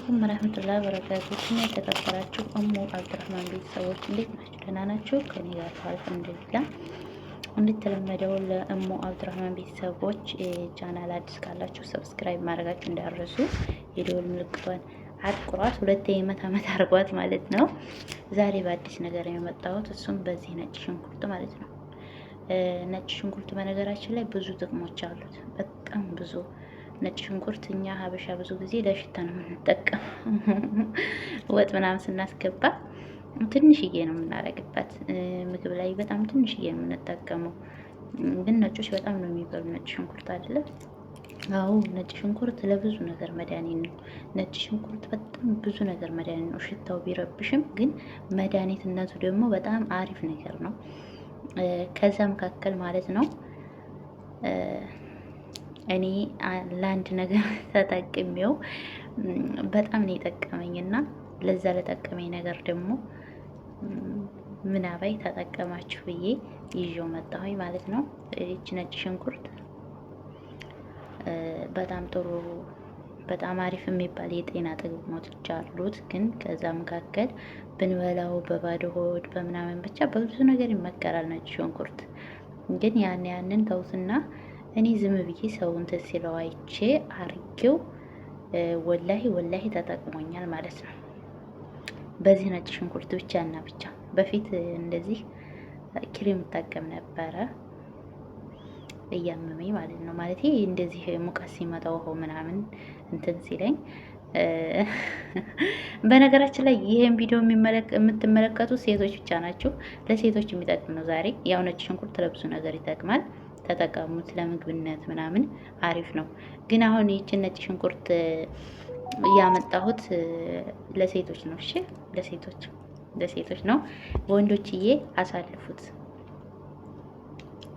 አለይኩም ወራህመቱላሂ ወበረካቱህ። የተከበራችሁ እሙ አብዱራህማን ቤተሰቦች እንዴት ናችሁ? ደህና ናችሁ? ከኔ ጋር አልሐምዱሊላህ። እንደተለመደው ለእሙ አብዱራህማን ቤተሰቦች ቻናል አዲስ ካላችሁ ሰብስክራይብ ማድረጋችሁ እንዳትረሱ። የደወል ምልክቷን አጥቁሯት፣ ሁለቴ መታ አድርጓት ማለት ነው። ዛሬ በአዲስ ነገር የመጣሁት እሱም በዚህ ነጭ ሽንኩርት ማለት ነው። ነጭ ሽንኩርት በነገራችን ላይ ብዙ ጥቅሞች አሉት፣ በጣም ብዙ። ነጭ ሽንኩርት እኛ ሀበሻ ብዙ ጊዜ ለሽታ ነው የምንጠቀመው። ወጥ ምናምን ስናስገባ ትንሽዬ ነው የምናደርግበት፣ ምግብ ላይ በጣም ትንሽዬ ነው የምንጠቀመው። ግን ነጮች በጣም ነው የሚበሉ ነጭ ሽንኩርት አይደለ? አዎ ነጭ ሽንኩርት ለብዙ ነገር መድኃኒት ነው። ነጭ ሽንኩርት በጣም ብዙ ነገር መድኃኒት ነው። ሽታው ቢረብሽም ግን መድኃኒትነቱ ደግሞ በጣም አሪፍ ነገር ነው። ከዛ መካከል ማለት ነው እኔ ለአንድ ነገር ተጠቅሜው በጣም ነው የጠቀመኝና ለዛ ለጠቀመኝ ነገር ደግሞ ምናባይ ተጠቀማችሁ ብዬ ይዤው መጣሁኝ ማለት ነው። እቺ ነጭ ሽንኩርት በጣም ጥሩ በጣም አሪፍ የሚባል የጤና ጥቅሞች አሉት። ግን ከዛ መካከል ብንበላው በባዶ ሆድ በምናምን ብቻ በብዙ ነገር ይመከራል ነጭ ሽንኩርት። ግን ያንን ተውትና እኔ ዝም ብዬ ሰው እንትን ሲለው አይቼ አርጌው ወላሂ ተጠቅሞኛል ማለት ነው። በዚህ ነጭ ሽንኩርት ብቻ እና ብቻ። በፊት እንደዚህ ክሬም እጠቀም ነበረ እያመመኝ ማለት ነው። ማለት እንደዚህ ሙቀት ሲመጣው ውሃው ምናምን እንትን ሲለኝ በነገራችን ላይ ይሄን ቪዲዮ የምትመለከቱ ሴቶች ብቻ ናችሁ። ለሴቶች የሚጠቅም ነው። ዛሬ ያው ነጭ ሽንኩርት ለብዙ ነገር ይጠቅማል። ተጠቀሙት። ለምግብነት ምናምን አሪፍ ነው። ግን አሁን ይህችን ነጭ ሽንኩርት ያመጣሁት ለሴቶች ነው። እሺ ለሴቶች ነው። ወንዶችዬ አሳልፉት።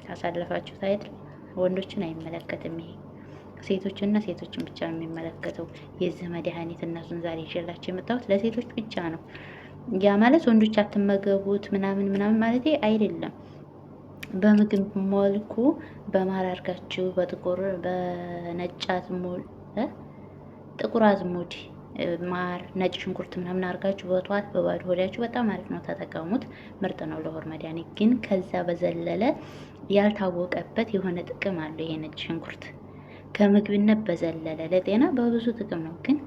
ካሳለፋችሁት አይደል ወንዶችን አይመለከትም። ይሄ ሴቶችና ሴቶችን ብቻ ነው የሚመለከተው። የዚህ መድኃኒት እነሱን ዛሬ ይዤላችሁ የመጣሁት ለሴቶች ብቻ ነው። ያ ማለት ወንዶች አትመገቡት ምናምን ማለት አይደለም። በምግብ መልኩ በማር አድርጋችሁ በጥቁር በነጭ አዝሙድ ጥቁር አዝሙድ ማር ነጭ ሽንኩርት ምናምን አድርጋችሁ በጧት በባዶ ሆዳችሁ በጣም አሪፍ ነው። ተጠቀሙት። ምርጥ ነው ለሆድ መድኃኒት። ግን ከዛ በዘለለ ያልታወቀበት የሆነ ጥቅም አለው ይሄ ነጭ ሽንኩርት ከምግብነት በዘለለ ለጤና በብዙ ጥቅም ነው። ግን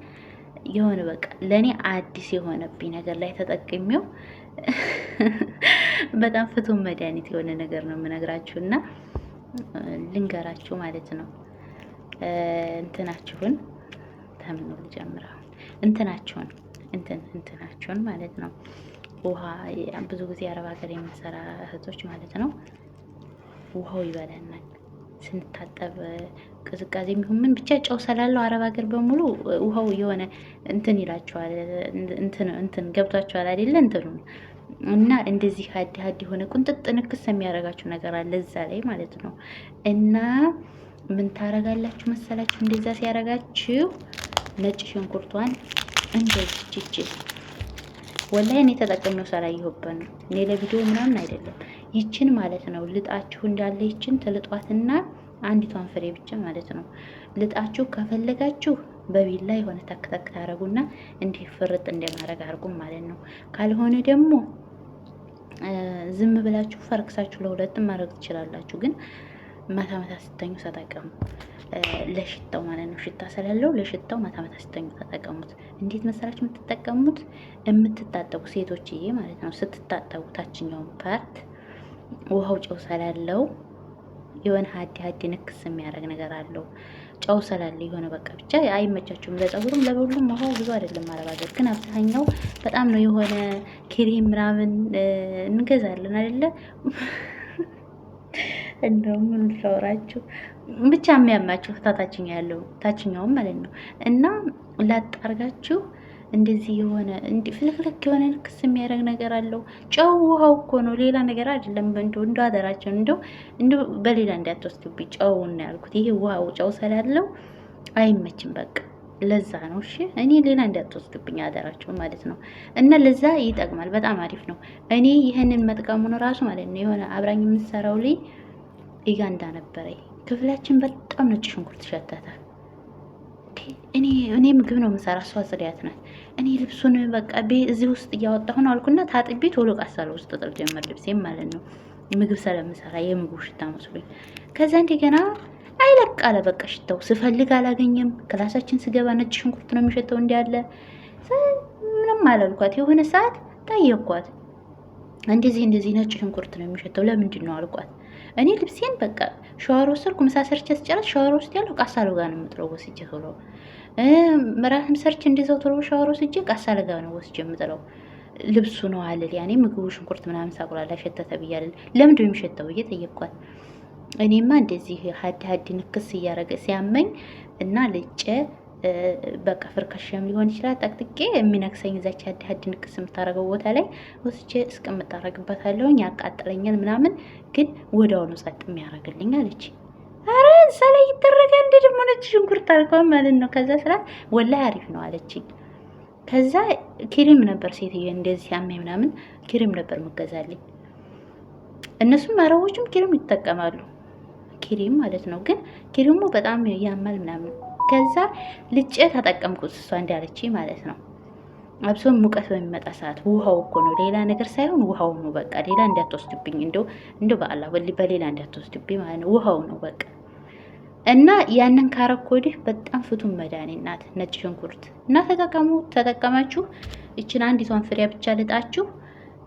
የሆነ በቃ ለኔ አዲስ የሆነብኝ ነገር ላይ ተጠቅሜው በጣም ፍቱን መድኃኒት የሆነ ነገር ነው የምነግራችሁና ልንገራችሁ ማለት ነው። እንትናችሁን ተምኑ ልጀምረው እንትናችሁን ማለት ነው። ውሃ ብዙ ጊዜ አረብ ሀገር የምንሰራ እህቶች ማለት ነው ውሃው ይበላናል ስንታጠብ ቅዝቃዜ የሚሆን ምን ብቻ ጨው ስላለው አረብ ሀገር በሙሉ ውሃው የሆነ እንትን ይላቸዋል። እንትን ገብቷቸዋል አይደለ? እንትኑ እና እንደዚህ ሀዲ የሆነ ቁንጥጥ ንክስ የሚያደርጋችሁ ነገር አለ እዛ ላይ ማለት ነው። እና ምን ታረጋላችሁ መሰላችሁ? እንደዛ ሲያረጋችሁ ነጭ ሽንኩርቷን እንደዚህ ወላሂ እኔ ተጠቅሜው ስላየሁበት ነው። እኔ ለቪዲዮ ምናምን አይደለም። ይችን ማለት ነው ልጣችሁ እንዳለ ይችን ትልጧትና አንዲቷን ፍሬ ብቻ ማለት ነው ልጣችሁ ከፈለጋችሁ በቢላ የሆነ ተክተክ ታረጉና እንዲህ ፍርጥ እንደማረግ አርጉም ማለት ነው። ካልሆነ ደግሞ ዝም ብላችሁ ፈርክሳችሁ ለሁለትም ማድረግ ትችላላችሁ። ግን ማታ ስተኙ ተጠቀሙ። ለሽታው ማለት ነው። ሽታ ስላለው ለሽታው ማታ ስተኙ ተጠቀሙት። እንዴት መሰላችሁ የምትጠቀሙት? የምትታጠቡ ሴቶችዬ ማለት ነው ስትታጠቡ ታችኛውን ፓርት ውሃው ጨው ስላለው የሆነ ሀዲ ንክስ የሚያደርግ ነገር አለው። ጨው ስላለ የሆነ በቃ ብቻ አይመቻችሁም። ለፀጉሩም ለሁሉም ውሃው ብዙ አይደለም ማለት አይደል? ግን አብዛኛው በጣም ነው የሆነ ክሬም ምናምን እንገዛለን አይደለ? እንደውም ምን ሻወራችሁ ብቻ የሚያማችሁ ታችኛውም ማለት ነው። እና ላጣርጋችሁ እንደዚህ የሆነ ፍልክልክ የሆነ ንክስ የሚያደርግ ነገር አለው። ጨው ውሃው እኮ ነው፣ ሌላ ነገር አይደለም። እንደው አደራቸውን እንደው በሌላ እንዳትወስዱብኝ። ጨው ነው ያልኩት። ይሄ ውሃው ጨው ስላለው አይመችም። በቃ ለዛ ነው። እሺ እኔ ሌላ እንዳትወስዱብኝ አደራቸውን ማለት ነው። እና ለዛ ይጠቅማል። በጣም አሪፍ ነው። እኔ ይህንን መጥቀሙን ራሱ ማለት ነው የሆነ አብራኝ የምትሰራው ላይ ኢጋንዳ ነበረ። ክፍላችን በጣም ነጭ ሽንኩርት ሸተታል። እኔ ምግብ ነው የምሰራ፣ እሷ ጽዳት ናት። እኔ ልብሱን በቃ እዚህ ውስጥ እያወጣሁ ነው አልኩና ታጥቤ ቶሎ ቃሳለ ውስጥ ጥል ጀመር ልብሴም ማለት ነው። ምግብ ስለምሰራ የምግቡ ሽታ መስሎኝ። ከዛ እንደገና አይለቃለ በቃ ሽታው ስፈልግ አላገኘም። ክላሳችን ስገባ ነጭ ሽንኩርት ነው የሚሸተው እንዳለ። ምንም አላልኳት። የሆነ ሰዓት ጠየኳት። እንደዚህ ነጭ ሽንኩርት ነው የሚሸተው ለምንድን ነው አልኳት። እኔ ልብሴን በቃ ሻወር ወሰድኩ። ምሳ ሰርቼ ስጨርስ ሻወር ውስጥ ያለው ቃሳለው ጋር ነው የምጥለው ወስጄ ቶሎ። ምራትም ሰርቼ እንደዛው ቶሎ ሻወር ወስጄ ቃሳለው ጋር ነው ወስጄ የምጥለው። ልብሱ ነው አለል ያኔ ምግቡ ሽንኩርት ምናምን ሳቁላላ ሸተተ ብያለል። ለምንድን ነው የሚሸተው ብዬ ጠየኳት። እኔማ እንደዚህ ሀዲ ንክስ እያደረገ ሲያመኝ እና ልጬ በቃ ፍርካሽም ሊሆን ይችላል ጠቅጥቄ የሚነክሰኝ እዛች ሀዲ ንክስ የምታረገው ቦታ ላይ ወስጄ እስከምታረግበታለሁኝ ያቃጥለኛል ምናምን፣ ግን ወዲያውኑ ጸጥ የሚያደርግልኝ አለች። አረ እዛ ላይ ይደረጋ እንደ ደግሞ ነጭ ሽንኩርት አልኳት ማለት ነው። ከዛ ስላት ወላሂ አሪፍ ነው አለችኝ። ከዛ ክሬም ነበር ሴትዬ እንደዚህ ሲያመኝ ምናምን ክሬም ነበር መገዛልኝ። እነሱም አረቦችም ክሬም ይጠቀማሉ፣ ክሬም ማለት ነው። ግን ክሬሙ በጣም ያማል ምናምን። ከዛ ልጬ ተጠቀምኩት እሷ እንዳለች ማለት ነው። አብሶም ሙቀት በሚመጣ ሰዓት ውሃው እኮ ነው ሌላ ነገር ሳይሆን ውሃው ነው በቃ። ሌላ እንዳትወስድብኝ እንደው በአላህ በሌላ እንዳትወስድብኝ ማለት ነው። ውሃው ነው በቃ። እና ያንን ካረኩ ወዲህ በጣም ፍቱን መድኃኒት ናት ነጭ ሽንኩርት። እና ተጠቀማችሁ። ይችን አንዲቷን ፍሬ ብቻ ልጣችሁ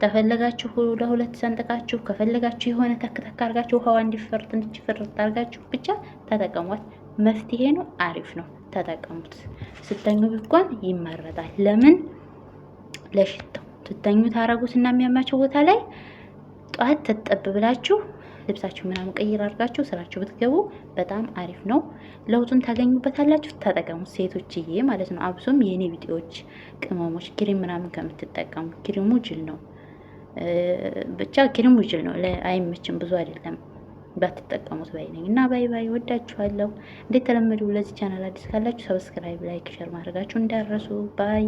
ተፈለጋችሁ ለሁለት ሰንጥቃችሁ፣ ከፈለጋችሁ የሆነ ተክተክ አርጋችሁ ውሃዋ እንዲፈርጥ እንድትፈርጥ አርጋችሁ ብቻ ተጠቀሟት። መፍትሄ ነው፣ አሪፍ ነው፣ ተጠቀሙት። ስተኙ ቢኳን ይመረጣል። ለምን ለሽታው ስተኙ ታረጉት እና የሚያማቸው ቦታ ላይ ጧት ተጠብ ብላችሁ ልብሳችሁ ምናምን ቀይር አድርጋችሁ ስራችሁ ብትገቡ በጣም አሪፍ ነው። ለውጡን ታገኙበታላችሁ። ተጠቀሙት ሴቶችዬ ማለት ነው። አብሶም የኔ ቪዲዮዎች ቅመሞች ክሬም ምናምን ከምትጠቀሙ ክሬሙ ጅል ነው፣ ብቻ ክሬሙ ጅል ነው፣ አይመችም፣ ብዙ አይደለም። ባትጠቀሙት ባይ ነኝ። እና ባይ ወዳችኋለሁ። እንደተለመደው ለዚህ ቻናል አዲስ ካላችሁ ሰብስክራይብ፣ ላይክ፣ ሼር ማድረጋችሁ እንዳረሱ ባይ